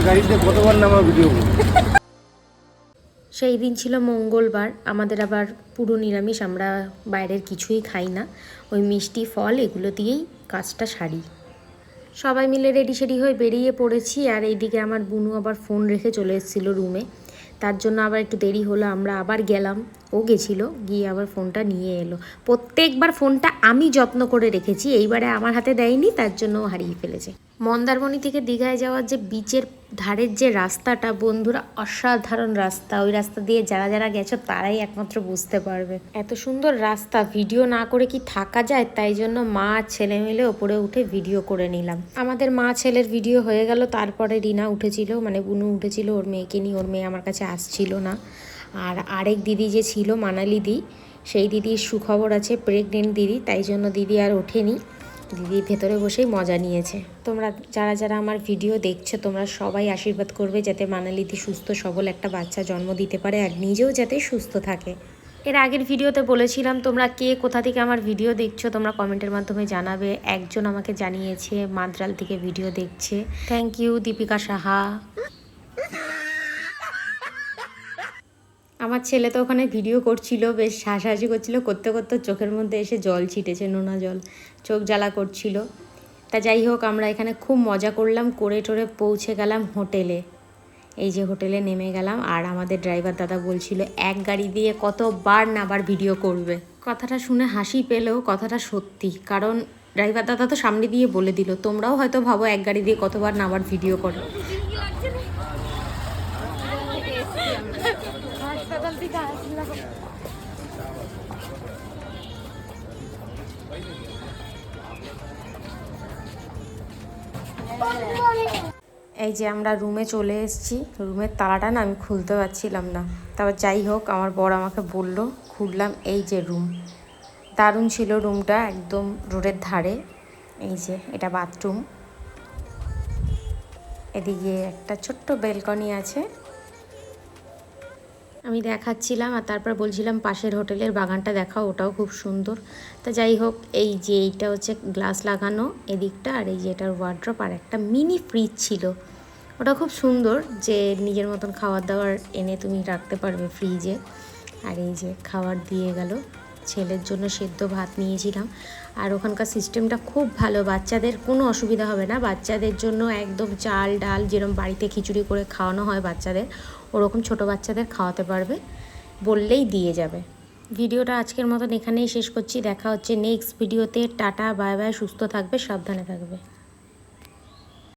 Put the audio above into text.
গাড়িতে কতবার নামা ভিডিও। সেই দিন ছিল মঙ্গলবার, আমাদের আবার পুরো নিরামিষ, আমরা বাইরের কিছুই খাই না, ওই মিষ্টি ফল এগুলো দিয়েই কাজটা সারি। সবাই মিলে রেডি সেডি হয়ে বেরিয়ে পড়েছি। আর এইদিকে আমার বুনু আবার ফোন রেখে চলে এসেছিলো রুমে, তার জন্য আবার একটু দেরি হলো। আমরা আবার গেলাম, ও গেছিলো, গিয়ে আবার ফোনটা নিয়ে এলো। প্রত্যেকবার ফোনটা আমি যত্ন করে রেখেছি, এইবারে আমার হাতে দেয়নি, তার জন্য ও হারিয়ে ফেলেছে। মন্দারমণি থেকে দীঘায় যাওয়ার যে বিচের ধারের যে রাস্তাটা বন্ধুরা, অসাধারণ রাস্তা। ওই রাস্তা দিয়ে যারা যারা গেছো তারাই একমাত্র বুঝতে পারবে, এত সুন্দর রাস্তা। ভিডিও না করে কি থাকা যায়, তাই জন্য মা ছেলে মিলে ওপরে উঠে ভিডিও করে নিলাম। আমাদের মা ছেলের ভিডিও হয়ে গেল, তারপরে রিনা উঠেছিল, মানে বুনু উঠেছিল ওর মেয়েকে নিয়ে। ওর মেয়ে আমার কাছে আসছিল না। আর আরেক দিদি যে ছিল মানালি দি, সেই দিদির সুখবর আছে, প্রেগনেন্ট দিদি, তাই জন্য দিদি আর ওঠেনি। দিদি ভেতরে বসেই মজা নিয়েছে। তোমরা যারা যারা আমার ভিডিও দেখছো তোমরা সবাই আশীর্বাদ করবে যাতে মানালিদি সুস্থ সবল একটা বাচ্চা জন্ম দিতে পারে, আর নিজেও যাতে সুস্থ থাকে। এর আগের ভিডিওতে বলেছিলাম তোমরা কে কোথা থেকে আমার ভিডিও দেখছো তোমরা কমেন্টের মাধ্যমে জানাবে। একজন আমাকে জানিয়েছে মাদ্রাল থেকে ভিডিও দেখছে, থ্যাংক ইউ দীপিকা সাহা। আমার ছেলে তো ওখানে ভিডিও করছিল, বেশ হাসাহাসি করছিল, করতে করতে চোখের মধ্যে এসে জল ছিটেছে, নোনা জল, চোখ জ্বালা করছিল। তা যাই হোক, আমরা এখানে খুব মজা করলাম, করে টোরে পৌঁছে গেলাম হোটেলে। এই যে হোটেলে নেমে গেলাম। আর আমাদের ড্রাইভার দাদা বলছিল এক গাড়ি দিয়ে কতবার না আবার ভিডিও করবে। কথাটা শুনে হাসি পেলেও কথাটা সত্যি, কারণ ড্রাইভার দাদা তো সামনে দিয়ে বলে দিল, তোমরাও হয়তো ভাবো এক গাড়ি দিয়ে কতবার না আবার ভিডিও করে। এই যে আমরা রুমে চলে এসেছি, রুমের তালাটা না আমি খুলতে পারছিলাম না, তারপর যাই হোক আমার বর আমাকে বলল, খুললাম। এই যে রুম, দারুণ ছিল রুমটা, একদম রোডের ধারে। এই যে এটা বাথরুম, এদিকে একটা ছোট্ট ব্যালকনি আছে, আমি দেখাচ্ছিলাম। আর তারপর বলছিলাম পাশের হোটেলের বাগানটা দেখাও, ওটাও খুব সুন্দর। তা যাই হোক, এই যে এইটা হচ্ছে গ্লাস লাগানো এদিকটা, আর এই যে এটার ওয়ার্ড্রপ, আর একটা মিনি ফ্রিজ ছিল, ওটা খুব সুন্দর, যে নিজের মতন খাবার দাবার এনে তুমি রাখতে পারবে ফ্রিজে। আর এই যে খাবার দিয়ে গেল, ছেলের জন্য সেদ্ধ ভাত নিয়েছিলাম। আর ওখানকার সিস্টেমটা খুব ভালো, বাচ্চাদের কোনো অসুবিধা হবে না। বাচ্চাদের জন্য একদম চাল ডাল, যেরকম বাড়িতে খিচুড়ি করে খাওয়ানো হয় বাচ্চাদের, ওরকম ছোটো বাচ্চাদের খাওয়াতে পারবে, বললেই দিয়ে যাবে। ভিডিওটা আজকের মতন এখানেই শেষ করছি, দেখা হচ্ছে নেক্সট ভিডিওতে। টাটা, বাই বাই, সুস্থ থাকবে, সাবধানে থাকবে।